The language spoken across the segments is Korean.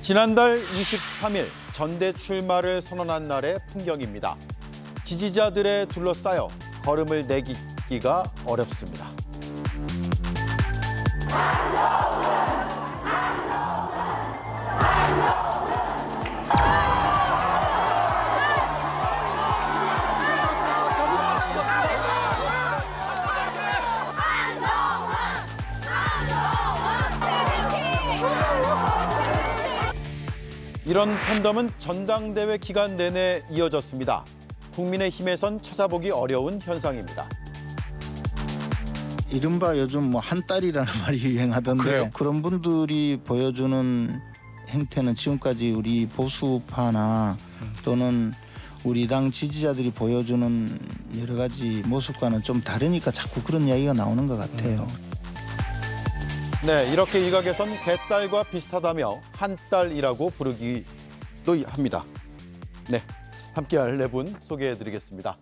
지난달 23일 전대 출마를 선언한 날의 풍경입니다. 지지자들에 둘러싸여 걸음을 내딛기가 어렵습니다. 이런 팬덤은 전당대회 기간 내내 이어졌습니다. 국민의힘에선 찾아보기 어려운 현상입니다. 이른바 요즘 뭐 한딸이라는 말이 유행하던데 그래요? 그런 분들이 보여주는 행태는 지금까지 우리 보수파나 또는 우리 당 지지자들이 보여주는 여러 가지 모습과는 좀 다르니까 자꾸 그런 이야기가 나오는 것 같아요. 네, 이렇게 일각에선 개딸과 비슷하다며 한딸이라고 부르기도 합니다. 네, 함께할 네 분 소개해드리겠습니다.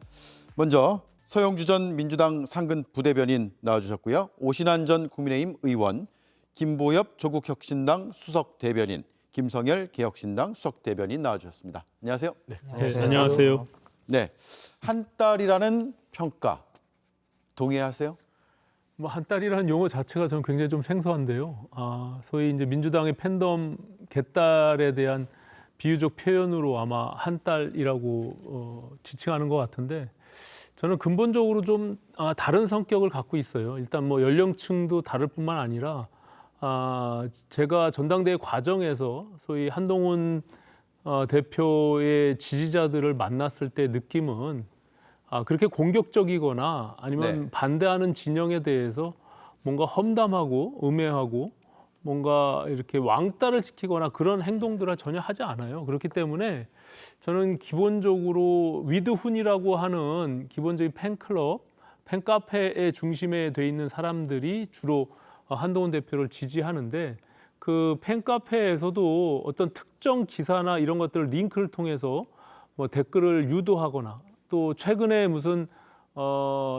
먼저 서영주 전 민주당 상근 부대변인 나와주셨고요. 오신환 전 국민의힘 의원, 김보엽 조국혁신당 수석 대변인, 김성열 개혁신당 수석 대변인 나와주셨습니다. 안녕하세요. 네, 안녕하세요. 네, 한딸이라는 평가 동의하세요? 뭐 한딸이라는 용어 자체가 저는 굉장히 좀 생소한데요. 소위 이제 민주당의 팬덤 개딸에 대한 비유적 표현으로 아마 한딸이라고 지칭하는 것 같은데 저는 근본적으로 좀 다른 성격을 갖고 있어요. 일단 뭐 연령층도 다를 뿐만 아니라 제가 전당대회 과정에서 소위 한동훈 대표의 지지자들을 만났을 때 느낌은 그렇게 공격적이거나 아니면 네. 반대하는 진영에 대해서 뭔가 험담하고 음해하고 뭔가 이렇게 왕따를 시키거나 그런 행동들을 전혀 하지 않아요. 그렇기 때문에 저는 기본적으로 위드훈이라고 하는 기본적인 팬클럽, 팬카페의 중심에 돼 있는 사람들이 주로 한동훈 대표를 지지하는데 그 팬카페에서도 어떤 특정 기사나 이런 것들을 링크를 통해서 뭐 댓글을 유도하거나 또 최근에 무슨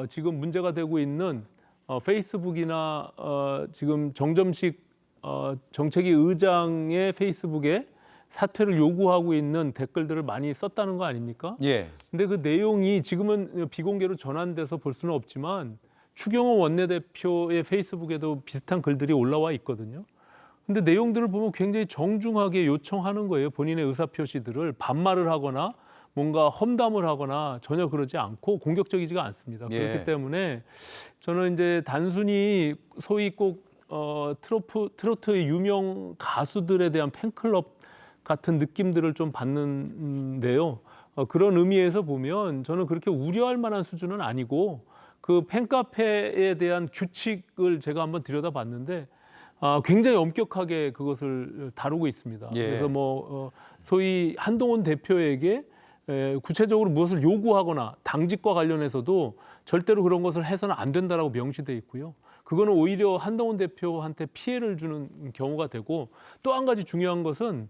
지금 문제가 되고 있는 페이스북이나 지금 정점식 정책위 의장의 페이스북에 사퇴를 요구하고 있는 댓글들을 많이 썼다는 거 아닙니까? 예. 근데 그 내용이 지금은 비공개로 전환돼서 볼 수는 없지만 추경호 원내대표의 페이스북에도 비슷한 글들이 올라와 있거든요. 근데 내용들을 보면 굉장히 정중하게 요청하는 거예요. 본인의 의사표시들을 반말을 하거나 뭔가 험담을 하거나 전혀 그러지 않고 공격적이지가 않습니다. 예. 그렇기 때문에 저는 이제 단순히 소위 꼭 트로트의 유명 가수들에 대한 팬클럽 같은 느낌들을 좀 받는데요. 그런 의미에서 보면 저는 그렇게 우려할 만한 수준은 아니고 그 팬카페에 대한 규칙을 제가 한번 들여다봤는데 굉장히 엄격하게 그것을 다루고 있습니다. 예. 그래서 뭐 소위 한동훈 대표에게 구체적으로 무엇을 요구하거나 당직과 관련해서도 절대로 그런 것을 해서는 안 된다라고 명시돼 있고요. 그거는 오히려 한동훈 대표한테 피해를 주는 경우가 되고 또 한 가지 중요한 것은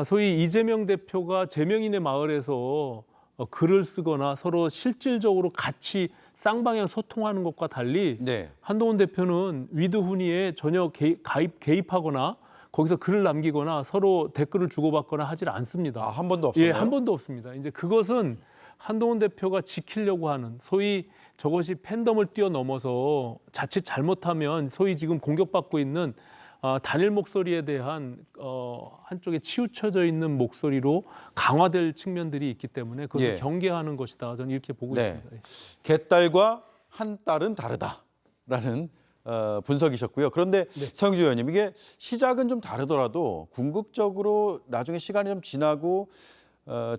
소위 이재명 대표가 제명인의 마을에서 글을 쓰거나 서로 실질적으로 같이 쌍방향 소통하는 것과 달리 네. 한동훈 대표는 위드훈이에 전혀 개입하거나 거기서 글을 남기거나 서로 댓글을 주고받거나 하질 않습니다. 한 번도 없어요? 예, 한 번도 없습니다. 이제 그것은 한동훈 대표가 지키려고 하는 소위 저것이 팬덤을 뛰어넘어서 자칫 잘못하면 소위 지금 공격받고 있는 단일 목소리에 대한 한쪽에 치우쳐져 있는 목소리로 강화될 측면들이 있기 때문에 그것을 예. 경계하는 것이다. 저는 이렇게 보고 네. 있습니다. 개딸과 한딸은 다르다라는 분석이셨고요. 그런데 서영주 의원님, 이게 시작은 좀 다르더라도 궁극적으로 나중에 시간이 좀 지나고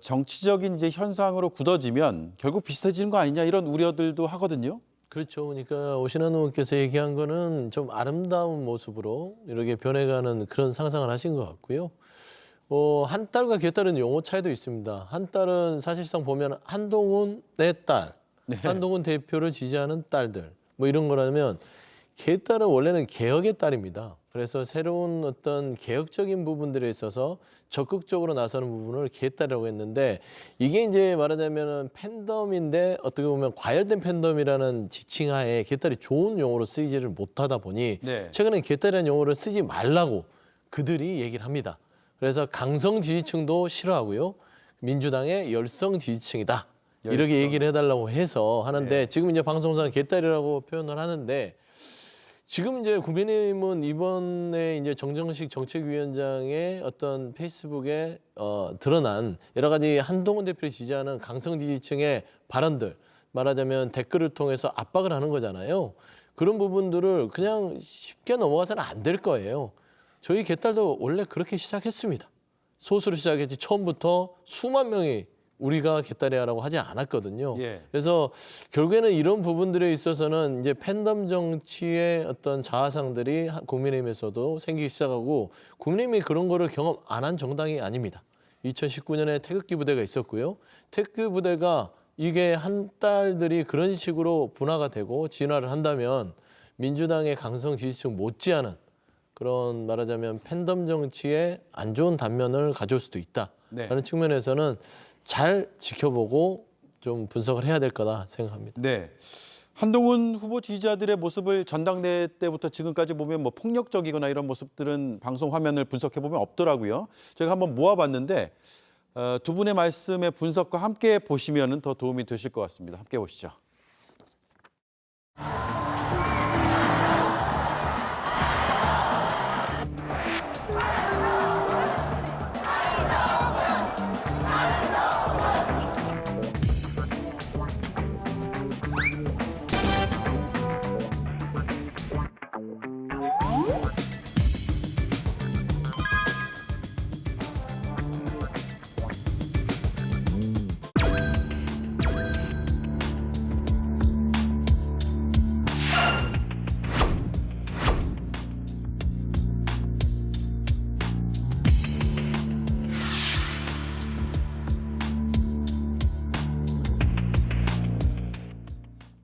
정치적인 이제 현상으로 굳어지면 결국 비슷해지는 거 아니냐 이런 우려들도 하거든요. 그렇죠. 그러니까 오신환 의원께서 얘기한 거는 좀 아름다운 모습으로 이렇게 변해가는 그런 상상을 하신 것 같고요. 한딸과 개딸은 용어 차이도 있습니다. 한딸은 사실상 보면 한동훈 내 딸, 네. 한동훈 대표를 지지하는 딸들 뭐 이런 거라면 개딸은 원래는 개혁의 딸입니다. 그래서 새로운 어떤 개혁적인 부분들에 있어서 적극적으로 나서는 부분을 개딸이라고 했는데 이게 이제 말하자면 팬덤인데 어떻게 보면 과열된 팬덤이라는 지칭하에 개딸이 좋은 용어로 쓰이지를 못하다 보니 네. 최근에 개딸이라는 용어를 쓰지 말라고 그들이 얘기를 합니다. 그래서 강성 지지층도 싫어하고요. 민주당의 열성 지지층이다. 이렇게 열성. 얘기를 해달라고 해서 하는데 네. 지금 이제 방송상 개딸이라고 표현을 하는데 지금 이제 국민의힘은 이번에 이제 정정식 정책위원장의 어떤 페이스북에 드러난 여러 가지 한동훈 대표를 지지하는 강성 지지층의 발언들 말하자면 댓글을 통해서 압박을 하는 거잖아요. 그런 부분들을 그냥 쉽게 넘어가서는 안 될 거예요. 저희 개딸도 원래 그렇게 시작했습니다. 소수로 시작했지 처음부터 수만 명이 우리가 개딸이야라고 하지 않았거든요. 예. 그래서 결국에는 이런 부분들에 있어서는 이제 팬덤 정치의 어떤 자아상들이 국민의힘에서도 생기기 시작하고 국민의힘이 그런 거를 경험 안 한 정당이 아닙니다. 2019년에 태극기 부대가 있었고요. 태극기 부대가 이게 한 딸들이 그런 식으로 분화가 되고 진화를 한다면 민주당의 강성 지지층 못지않은 그런 말하자면 팬덤 정치의 안 좋은 단면을 가져올 수도 있다. 네. 라는 측면에서는 잘 지켜보고 좀 분석을 해야 될 거다 생각합니다. 네. 한동훈 후보 지지자들의 모습을 전당대회 때부터 지금까지 보면 뭐 폭력적이거나 이런 모습들은 방송 화면을 분석해 보면 없더라고요. 저희가 한번 모아봤는데 두 분의 말씀의 분석과 함께 보시면 더 도움이 되실 것 같습니다. 함께 보시죠.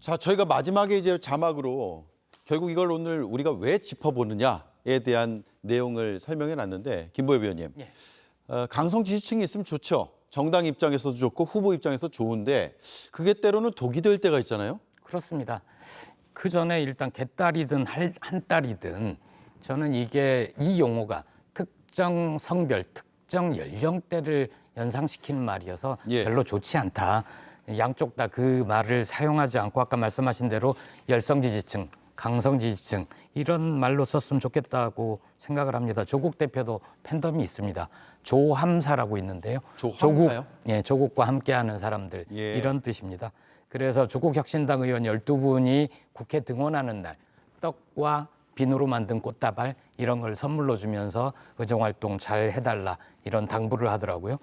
자, 저희가 마지막에 이제 자막으로 결국 이걸 오늘 우리가 왜 짚어보느냐에 대한 내용을 설명해 놨는데 김보엽 위원님, 강성 지지층이 있으면 좋죠. 정당 입장에서도 좋고 후보 입장에서도 좋은데 그게 때로는 독이 될 때가 있잖아요. 그렇습니다. 그 전에 일단 개딸이든 한 딸이든 저는 이게 이 용어가 특정 성별, 특정 연령대를 연상시키는 말이어서 예. 별로 좋지 않다. 양쪽 다 그 말을 사용하지 않고 아까 말씀하신 대로 열성 지지층, 강성 지지층 이런 말로 썼으면 좋겠다고 생각을 합니다. 조국 대표도 팬덤이 있습니다. 조함사라고 있는데요. 조함사요? 조국과 함께하는 사람들 예. 이런 뜻입니다. 그래서 조국혁신당 의원 12분이 국회 등원하는 날 떡과 비누로 만든 꽃다발 이런 걸 선물로 주면서 의정활동 잘 해달라 이런 당부를 하더라고요.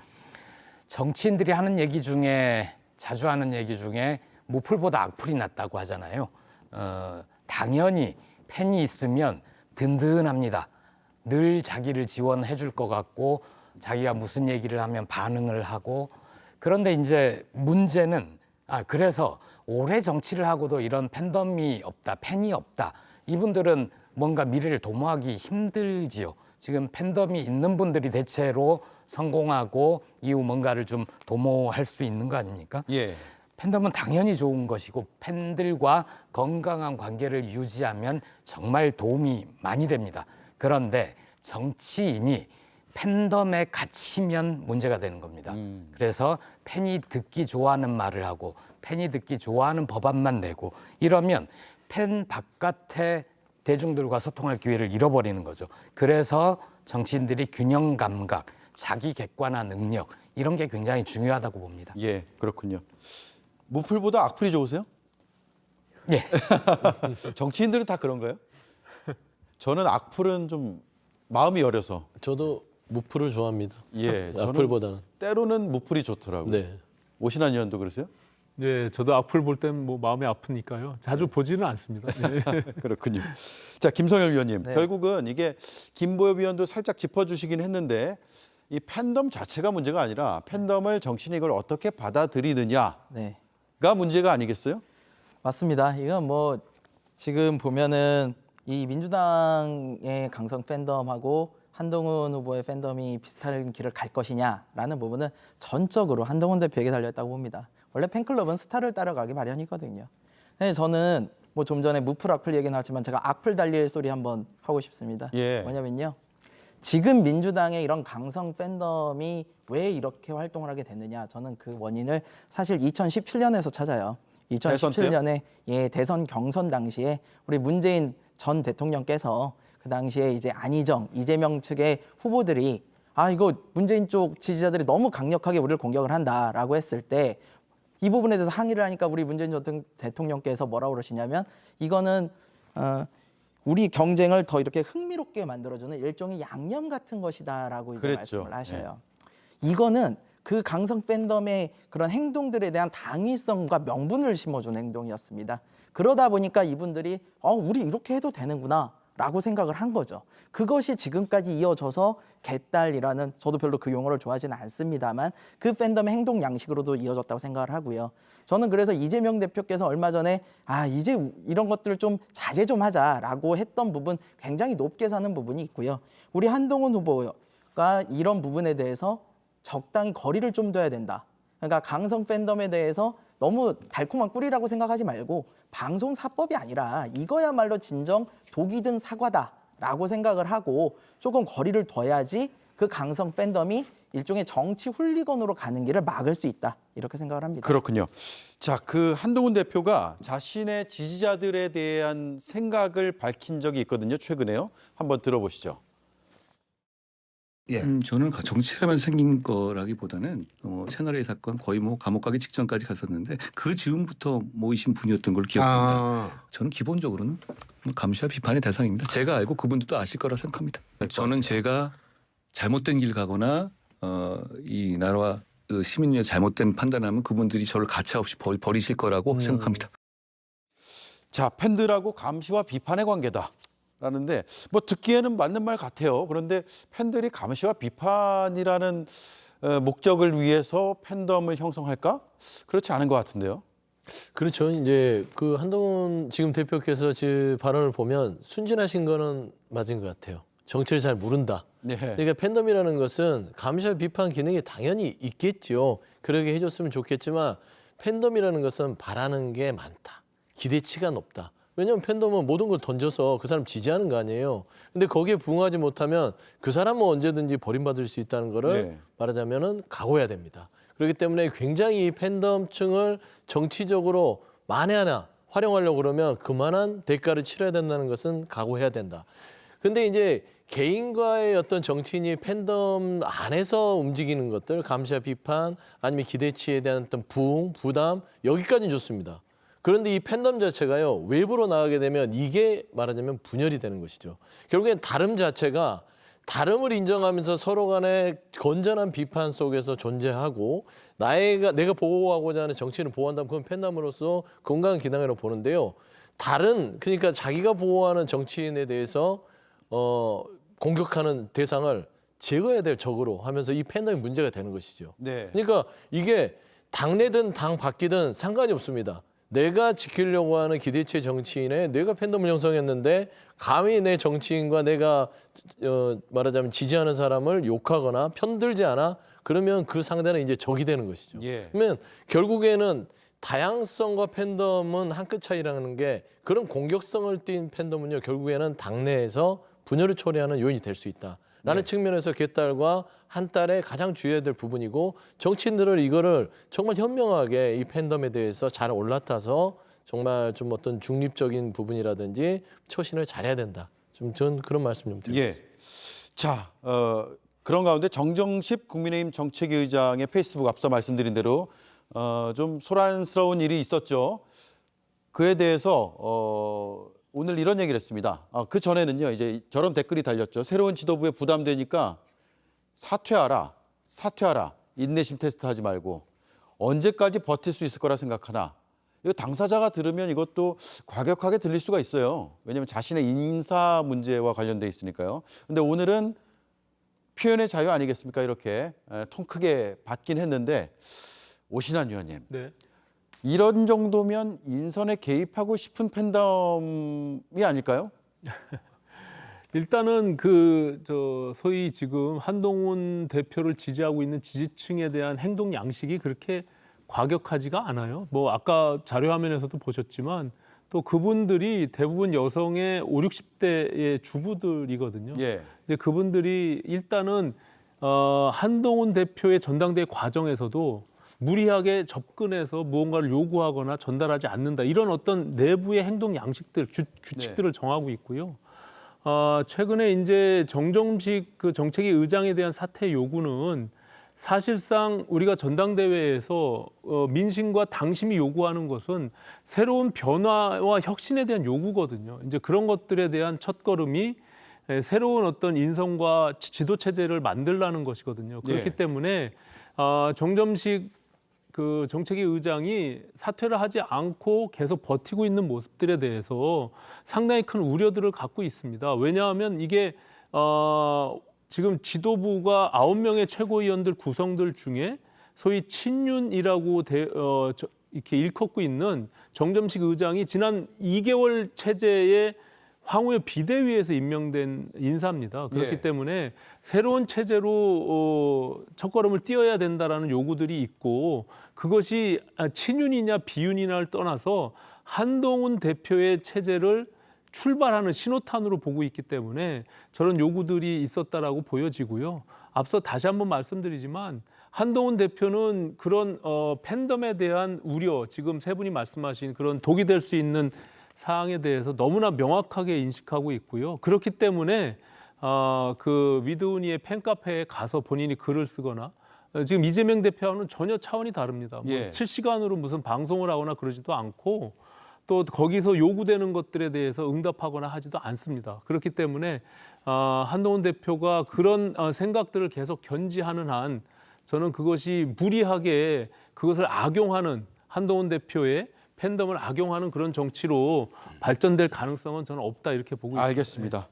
정치인들이 하는 얘기 중에 자주 하는 얘기 중에 무풀보다 악플이 낫다고 하잖아요. 당연히 팬이 있으면 든든합니다. 늘 자기를 지원해 줄 것 같고 자기가 무슨 얘기를 하면 반응을 하고 그런데 이제 문제는 그래서 오래 정치를 하고도 이런 팬덤이 없다, 팬이 없다. 이분들은 뭔가 미래를 도모하기 힘들지요. 지금 팬덤이 있는 분들이 대체로 성공하고 이후 뭔가를 좀 도모할 수 있는 거 아닙니까? 예. 팬덤은 당연히 좋은 것이고 팬들과 건강한 관계를 유지하면 정말 도움이 많이 됩니다. 그런데 정치인이 팬덤에 갇히면 문제가 되는 겁니다. 그래서 팬이 듣기 좋아하는 말을 하고 팬이 듣기 좋아하는 법안만 내고 이러면 팬 바깥의 대중들과 소통할 기회를 잃어버리는 거죠. 그래서 정치인들이 균형 감각, 자기 객관화 능력 이런 게 굉장히 중요하다고 봅니다. 예, 그렇군요. 무풀보다 악플이 좋으세요? 예. 정치인들은 다 그런가요? 저는 악플은 좀 마음이 여려서. 저도 무풀을 좋아합니다. 예, 저는 악플보다는. 때로는 무풀이 좋더라고요. 네. 오신환 의원도 그러세요? 네, 저도 악플 볼 땐 뭐 마음이 아프니까요. 자주 보지는 않습니다. 네. 그렇군요. 자, 김성열 위원님. 네. 결국은 이게 김보엽 위원도 살짝 짚어주시긴 했는데 이 팬덤 자체가 문제가 아니라 팬덤을 정치인이 이걸 어떻게 받아들이느냐가 네, 문제가 아니겠어요? 맞습니다. 이건 뭐 지금 보면은 이 민주당의 강성 팬덤하고 한동훈 후보의 팬덤이 비슷한 길을 갈 것이냐라는 부분은 전적으로 한동훈 대표에게 달려있다고 봅니다. 원래 팬클럽은 스타를 따라가기 마련이거든요. 근데 저는 뭐 좀 전에 무풀 악플 얘기 나왔지만 제가 악플 달릴 소리 한번 하고 싶습니다. 예. 뭐냐면요. 지금 민주당의 이런 강성 팬덤이 왜 이렇게 활동을 하게 됐느냐? 저는 그 원인을 사실 2017년에서 찾아요. 2017년에 대선 경선 당시에 우리 문재인 전 대통령께서 그 당시에 이제 안희정, 이재명 측의 후보들이 이거 문재인 쪽 지지자들이 너무 강력하게 우리를 공격을 한다라고 했을 때 이 부분에 대해서 항의를 하니까 우리 문재인 전 대통령께서 뭐라고 그러시냐면 이거는 우리 경쟁을 더 이렇게 흥미롭게 만들어주는 일종의 양념 같은 것이다라고 이제 그랬죠. 말씀을 하셔요. 이거는 그 강성 팬덤의 그런 행동들에 대한 당위성과 명분을 심어준 행동이었습니다. 그러다 보니까 이분들이 우리 이렇게 해도 되는구나 라고 생각을 한 거죠. 그것이 지금까지 이어져서 개딸이라는, 저도 별로 그 용어를 좋아하지는 않습니다만 그 팬덤의 행동 양식으로도 이어졌다고 생각을 하고요. 저는 그래서 이재명 대표께서 얼마 전에 이제 이런 것들을 좀 자제 좀 하자라고 했던 부분 굉장히 높게 사는 부분이 있고요. 우리 한동훈 후보가 이런 부분에 대해서 적당히 거리를 좀 둬야 된다. 그러니까 강성 팬덤에 대해서 너무 달콤한 꿀이라고 생각하지 말고 방송 사법이 아니라 이거야말로 진정 독이 든 사과다라고 생각을 하고 조금 거리를 둬야지 그 강성 팬덤이 일종의 정치 훌리건으로 가는 길을 막을 수 있다. 이렇게 생각을 합니다. 그렇군요. 자, 그 한동훈 대표가 자신의 지지자들에 대한 생각을 밝힌 적이 있거든요. 최근에요. 한번 들어보시죠. 저는 정치라면 생긴 거라기보다는 채널A 사건 거의 감옥 가기 직전까지 갔었는데 그 즈음부터 모이신 분이었던 걸 기억합니다. 저는 기본적으로는 감시와 비판의 대상입니다. 제가 알고 그분들도 아실 거라 생각합니다. 저는 제가 잘못된 길 가거나 이 나라와 시민의 잘못된 판단하면 그분들이 저를 가차없이 버리실 거라고 생각합니다. 자, 팬들하고 감시와 비판의 관계다. 라는데 뭐 듣기에는 맞는 말 같아요. 그런데 팬들이 감시와 비판이라는 목적을 위해서 팬덤을 형성할까? 그렇지 않은 것 같은데요. 그렇죠. 이제 그 한동훈 지금 대표께서 제 발언을 보면 순진하신 거는 맞은 것 같아요. 정치를 잘 모른다. 네. 그러니까 팬덤이라는 것은 감시와 비판 기능이 당연히 있겠죠. 그러게 해줬으면 좋겠지만 팬덤이라는 것은 바라는 게 많다. 기대치가 높다. 왜냐하면 팬덤은 모든 걸 던져서 그 사람 지지하는 거 아니에요. 근데 거기에 부응하지 못하면 그 사람은 언제든지 버림받을 수 있다는 거를 말하자면은 각오해야 됩니다. 그렇기 때문에 굉장히 팬덤층을 정치적으로 만에 하나 활용하려고 그러면 그만한 대가를 치러야 된다는 것은 각오해야 된다. 근데 이제 개인과의 어떤 정치인이 팬덤 안에서 움직이는 것들, 감시와 비판, 아니면 기대치에 대한 어떤 부응, 부담, 여기까지는 좋습니다. 그런데 이 팬덤 자체가요, 외부로 나가게 되면 이게 말하자면 분열이 되는 것이죠. 결국엔 다름 자체가 다름을 인정하면서 서로 간에 건전한 비판 속에서 존재하고 내가 보호하고자 하는 정치인을 보호한다면 그건 팬덤으로서 건강한 기능이라고 보는데요. 그러니까 자기가 보호하는 정치인에 대해서 공격하는 대상을 제거해야 될 적으로 하면서 이 팬덤이 문제가 되는 것이죠. 네. 그러니까 이게 당내든 당 밖이든 상관이 없습니다. 내가 지키려고 하는 기대치 정치인에 내가 팬덤을 형성했는데 감히 내 정치인과 내가 말하자면 지지하는 사람을 욕하거나 편들지 않아? 그러면 그 상대는 이제 적이 되는 것이죠. 그러면 결국에는 다양성과 팬덤은 한 끗 차이라는 게 그런 공격성을 띈 팬덤은요 결국에는 당내에서 분열을 초래하는 요인이 될 수 있다. 라는 측면에서 개딸과 한딸의 가장 주의해야 될 부분이고 정치인들을 이거를 정말 현명하게 이 팬덤에 대해서 잘 올라타서 정말 좀 어떤 중립적인 부분이라든지 처신을 잘해야 된다. 전 그런 말씀 좀 드립니다. 자, 그런 가운데 정정십 국민의힘 정책위 의장의 페이스북 앞서 말씀드린 대로 좀 소란스러운 일이 있었죠. 그에 대해서 오늘 이런 얘기를 했습니다. 그 전에는요, 이제 저런 댓글이 달렸죠. 새로운 지도부에 부담되니까 사퇴하라. 인내심 테스트 하지 말고. 언제까지 버틸 수 있을 거라 생각하나. 이거 당사자가 들으면 이것도 과격하게 들릴 수가 있어요. 왜냐하면 자신의 인사 문제와 관련돼 있으니까요. 근데 오늘은 표현의 자유 아니겠습니까? 이렇게 통 크게 받긴 했는데 오신환 위원님. 네. 이런 정도면 인선에 개입하고 싶은 팬덤이 아닐까요? 일단은 소위 지금 한동훈 대표를 지지하고 있는 지지층에 대한 행동 양식이 그렇게 과격하지가 않아요. 뭐 아까 자료 화면에서도 보셨지만 또 그분들이 대부분 여성의 5, 60대의 주부들이거든요. 예. 이제 그분들이 일단은 한동훈 대표의 전당대회 과정에서도 무리하게 접근해서 무언가를 요구하거나 전달하지 않는다. 이런 어떤 내부의 행동 양식들, 규칙들을 정하고 있고요. 최근에 이제 정정식 그 정책위 의장에 대한 사퇴 요구는 사실상 우리가 전당대회에서 민심과 당심이 요구하는 것은 새로운 변화와 혁신에 대한 요구거든요. 이제 그런 것들에 대한 첫걸음이 새로운 어떤 인성과 지도 체제를 만들라는 것이거든요. 그렇기 예. 때문에 정점식 그 정책위 의장이 사퇴를 하지 않고 계속 버티고 있는 모습들에 대해서 상당히 큰 우려들을 갖고 있습니다. 왜냐하면 이게 지금 지도부가 9명의 최고위원들 구성들 중에 소위 친윤이라고 이렇게 일컫고 있는 정점식 의장이 지난 2개월 체제의 황우여 비대위에서 임명된 인사입니다. 그렇기 예. 때문에 새로운 체제로 첫걸음을 띄어야 된다라는 요구들이 있고 그것이 친윤이냐 비윤이냐를 떠나서 한동훈 대표의 체제를 출발하는 신호탄으로 보고 있기 때문에 저런 요구들이 있었다라고 보여지고요. 앞서 다시 한번 말씀드리지만 한동훈 대표는 그런 팬덤에 대한 우려, 지금 세 분이 말씀하신 그런 독이 될 수 있는 사항에 대해서 너무나 명확하게 인식하고 있고요. 그렇기 때문에 그 위드우니의 팬카페에 가서 본인이 글을 쓰거나 지금 이재명 대표와는 전혀 차원이 다릅니다. 뭐 예. 실시간으로 무슨 방송을 하거나 그러지도 않고 또 거기서 요구되는 것들에 대해서 응답하거나 하지도 않습니다. 그렇기 때문에 한동훈 대표가 그런 생각들을 계속 견지하는 한 저는 그것이 무리하게 그것을 악용하는 한동훈 대표의 팬덤을 악용하는 그런 정치로 발전될 가능성은 저는 없다 이렇게 보고 있습니다. 알겠습니다.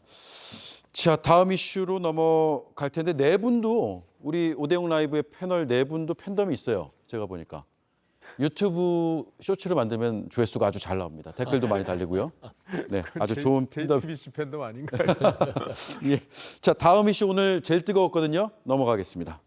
자, 다음 이슈로 넘어갈 텐데 네 분도 우리 오대영 라이브의 패널 네 분도 팬덤이 있어요. 제가 보니까 유튜브 쇼츠를 만들면 조회수가 아주 잘 나옵니다. 댓글도 많이 달리고요. 네, 아주 좋은 팬덤. JTBC 팬덤 아닌가요? 예. 자, 다음 이슈 오늘 제일 뜨거웠거든요. 넘어가겠습니다.